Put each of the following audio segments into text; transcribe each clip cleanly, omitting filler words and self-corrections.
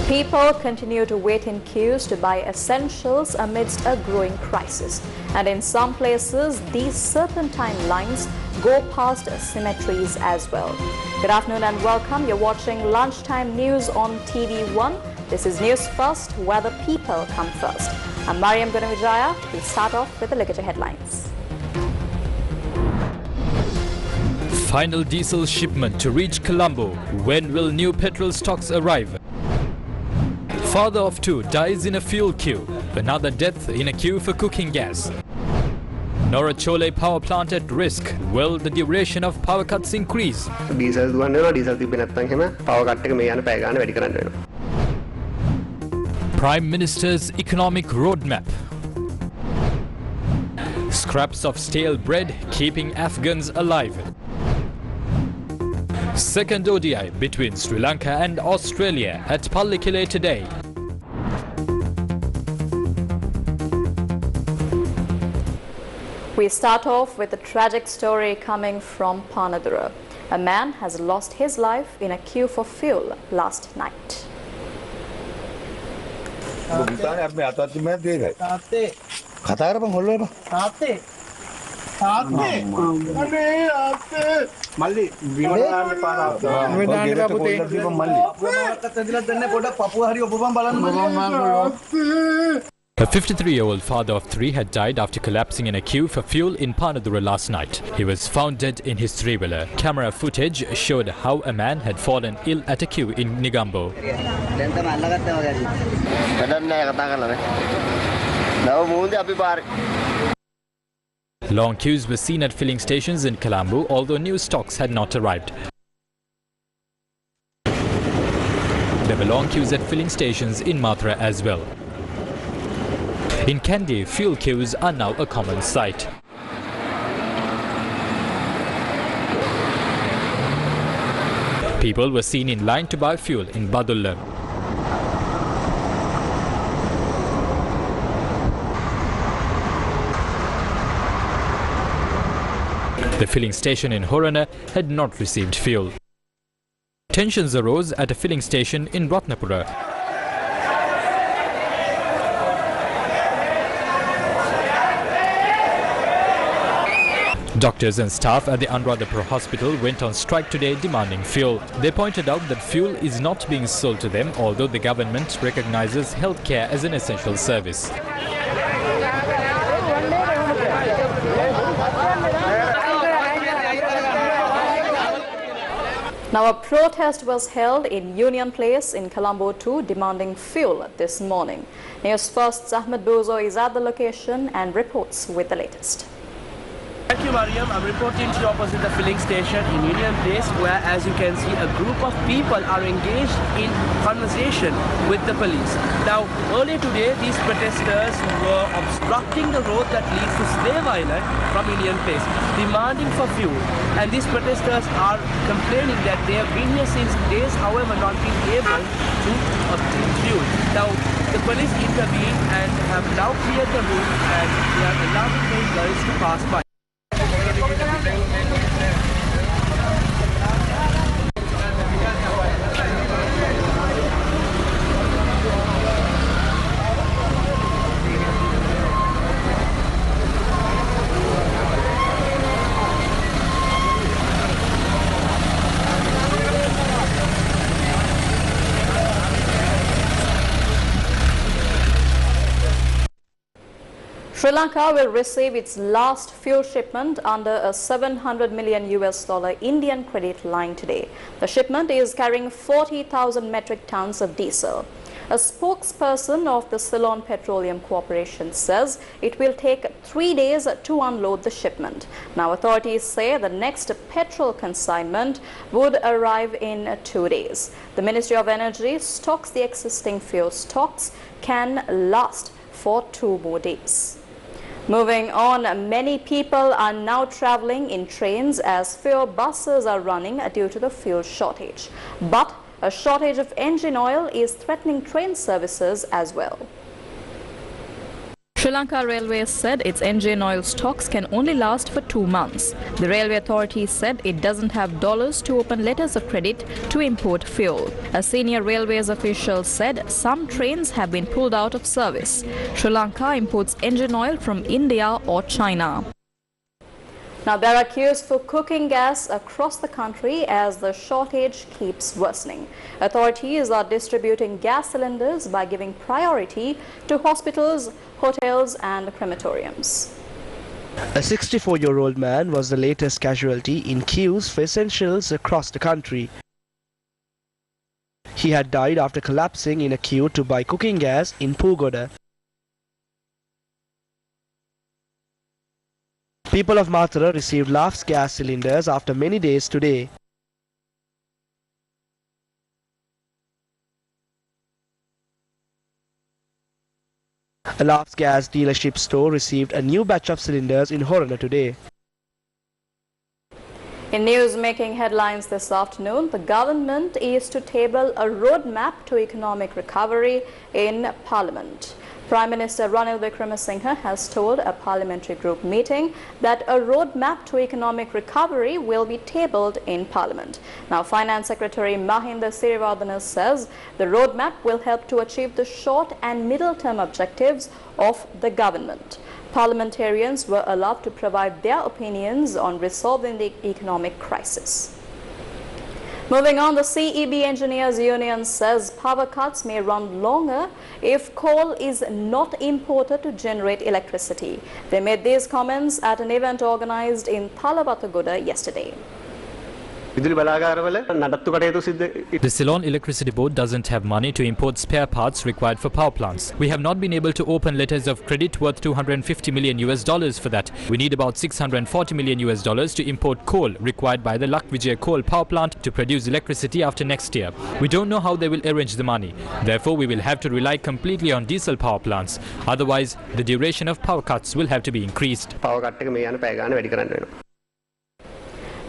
People continue to wait in queues to buy essentials amidst a growing crisis. And in some places, these serpentine lines go past cemeteries as well. Good afternoon and welcome. You're watching Lunchtime News on TV1. This is News First, where the people come first. I'm Mariam Gunavijaya. We start off with a look at your headlines. Final diesel shipment to reach Colombo. When will new petrol stocks arrive? Father of two dies in a fuel queue. Another death in a queue for cooking gas. Norachole power plant at risk. Will the duration of power cuts increase? Diesel power cut Prime Minister's economic roadmap. Scraps of stale bread keeping Afghans alive. Second ODI between Sri Lanka and Australia at Bulletin today. We start off with a tragic story coming from Panadura. A man has lost his life in a queue for fuel last night. A 53-year-old father of three had died after collapsing in a queue for fuel in Panadura last night. He was found dead in his three-wheeler. Camera footage showed how a man had fallen ill at a queue in Negombo. Long queues were seen at filling stations in Colombo, although new stocks had not arrived. There were long queues at filling stations in Mathura as well. In Kandy, fuel queues are now a common sight. People were seen in line to buy fuel in Badulla. The filling station in Horana had not received fuel. Tensions arose at a filling station in Ratnapura. Doctors and staff at the Anuradhapura hospital went on strike today demanding fuel. They pointed out that fuel is not being sold to them, although the government recognizes healthcare as an essential service. Now, a protest was held in Union Place in Colombo too, demanding fuel this morning. News First's Ahmed Bozo is at the location and reports with the latest. Thank you, Mariam. I'm reporting to you opposite the filling station in Union Place, where, as you can see, a group of people are engaged in conversation with the police. Now, earlier today, these protesters were obstructing the road that leads to Slave Island from Union Place, demanding for fuel. And these protesters are complaining that they have been here since days, however, not been able to obtain fuel. Now, the police intervened and have now cleared the route, and they are allowing vehicles to pass by. Sri Lanka will receive its last fuel shipment under a $700 million Indian credit line today. The shipment is carrying 40,000 metric tons of diesel. A spokesperson of the Ceylon Petroleum Corporation says it will take 3 days to unload the shipment. Now, authorities say the next petrol consignment would arrive in 2 days. The Ministry of Energy stocks the existing fuel stocks can last for 2 more days. Moving on, many people are now traveling in trains as fewer buses are running due to the fuel shortage. But a shortage of engine oil is threatening train services as well. Sri Lanka Railways said its engine oil stocks can only last for 2 months. The railway authority said it doesn't have dollars to open letters of credit to import fuel. A senior railways official said some trains have been pulled out of service. Sri Lanka imports engine oil from India or China. Now, there are queues for cooking gas across the country as the shortage keeps worsening. Authorities are distributing gas cylinders by giving priority to hospitals, hotels and crematoriums. A 64-year-old man was the latest casualty in queues for essentials across the country. He had died after collapsing in a queue to buy cooking gas in Pugoda. People of Mathura received LAF's gas cylinders after many days today. A LAF's gas dealership store received a new batch of cylinders in Horana today. In news making headlines this afternoon, the government is to table a roadmap to economic recovery in Parliament. Prime Minister Ranil Wickremesinghe has told a parliamentary group meeting that a roadmap to economic recovery will be tabled in Parliament. Now, Finance Secretary Mahinda Sirivardhana says the roadmap will help to achieve the short and middle-term objectives of the government. Parliamentarians were allowed to provide their opinions on resolving the economic crisis. Moving on, the CEB Engineers Union says power cuts may run longer if coal is not imported to generate electricity. They made these comments at an event organized in Thalawathagoda yesterday. The Ceylon Electricity Board doesn't have money to import spare parts required for power plants. We have not been able to open letters of credit worth $250 million for that. We need about $640 million to import coal required by the Lakvijaya coal power plant to produce electricity after next year. We don't know how they will arrange the money. Therefore, we will have to rely completely on diesel power plants. Otherwise, the duration of power cuts will have to be increased.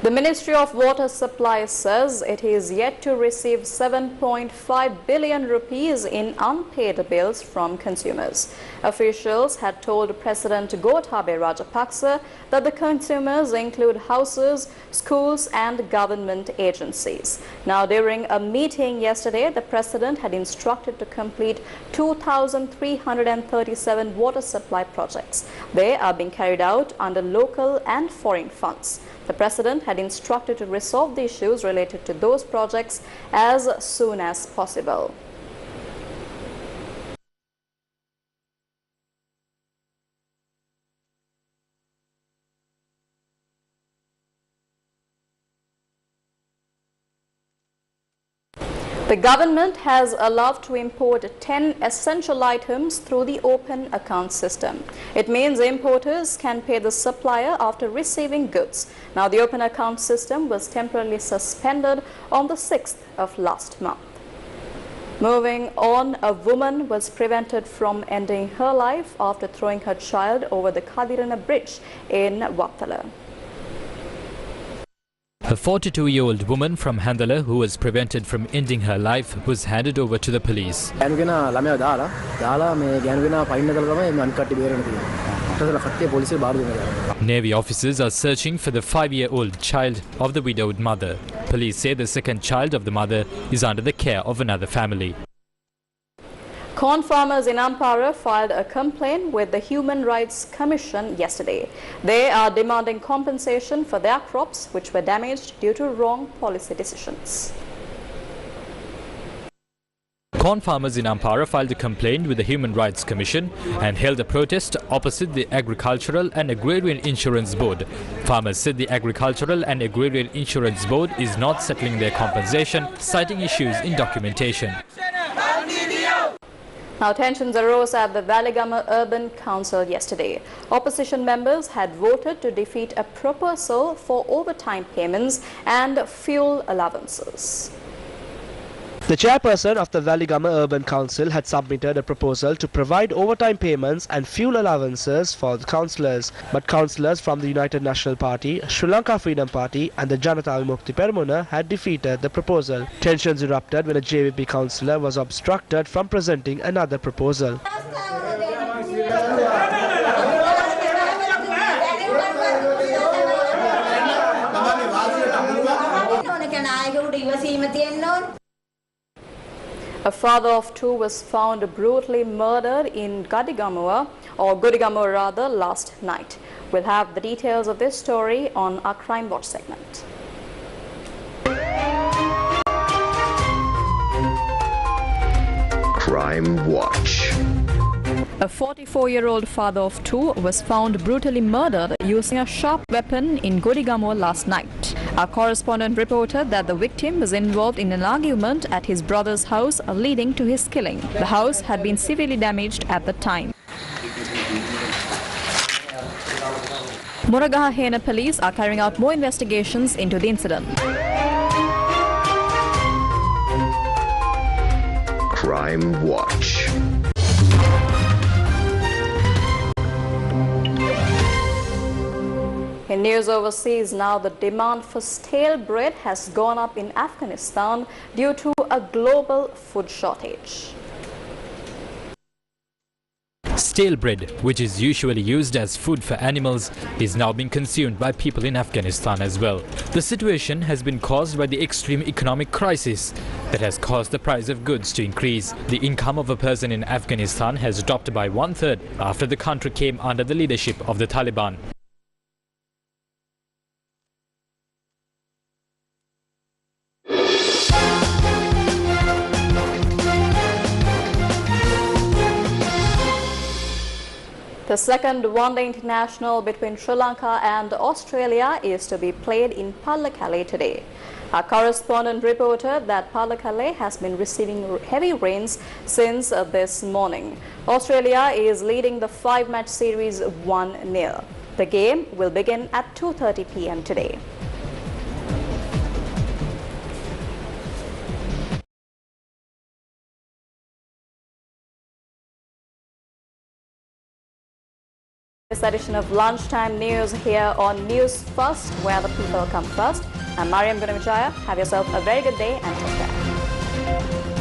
The Ministry of Water Supply says it is yet to receive 7.5 billion rupees in unpaid bills from consumers. Officials had told President Gotabaya Rajapaksa that the consumers include houses, schools and government agencies. Now, during a meeting yesterday, the President had instructed to complete 2,337 water supply projects. They are being carried out under local and foreign funds. The President had instructed to resolve the issues related to those projects as soon as possible. The government has allowed to import 10 essential items through the open account system. It means importers can pay the supplier after receiving goods. Now, the open account system was temporarily suspended on the 6th of last month. Moving on, a woman was prevented from ending her life after throwing her child over the Kadirana bridge in Wattala. A 42-year-old woman from Handala who was prevented from ending her life was handed over to the police. Navy officers are searching for the 5-year-old child of the widowed mother. Police say the second child of the mother is under the care of another family. Corn farmers in Ampara filed a complaint with the Human Rights Commission yesterday. They are demanding compensation for their crops which were damaged due to wrong policy decisions. Corn farmers in Ampara filed a complaint with the Human Rights Commission and held a protest opposite the Agricultural and Agrarian Insurance Board. Farmers said the Agricultural and Agrarian Insurance Board is not settling their compensation, citing issues in documentation. Now, tensions arose at the Valigama Urban Council yesterday. Opposition members had voted to defeat a proposal for overtime payments and fuel allowances. The chairperson of the Valigama Urban Council had submitted a proposal to provide overtime payments and fuel allowances for the councillors, but councillors from the United National Party, Sri Lanka Freedom Party and the Janata Vimukti Peramuna had defeated the proposal. Tensions erupted when a JVP councillor was obstructed from presenting another proposal. A father of two was found brutally murdered in Godigamua rather, last night. We'll have the details of this story on our Crime Watch segment. Crime Watch. A 44-year-old father of two was found brutally murdered using a sharp weapon in Godigamua last night. Our correspondent reported that the victim was involved in an argument at his brother's house, leading to his killing. The house had been severely damaged at the time. Moragahahena police are carrying out more investigations into the incident. Crime Watch. In news overseas now, the demand for stale bread has gone up in Afghanistan due to a global food shortage. Stale bread, which is usually used as food for animals, is now being consumed by people in Afghanistan as well. The situation has been caused by the extreme economic crisis that has caused the price of goods to increase. The income of a person in Afghanistan has dropped by 1/3 after the country came under the leadership of the Taliban. The second one-day international between Sri Lanka and Australia is to be played in Pallekele today. Our correspondent reported that Pallekele has been receiving heavy rains since this morning. Australia is leading the 5-match series 1-0. The game will begin at 2:30 p.m. today. This edition of Lunchtime News here on News First, where the people come first. I'm Mariam Gunamijaya. Have yourself a very good day and take care.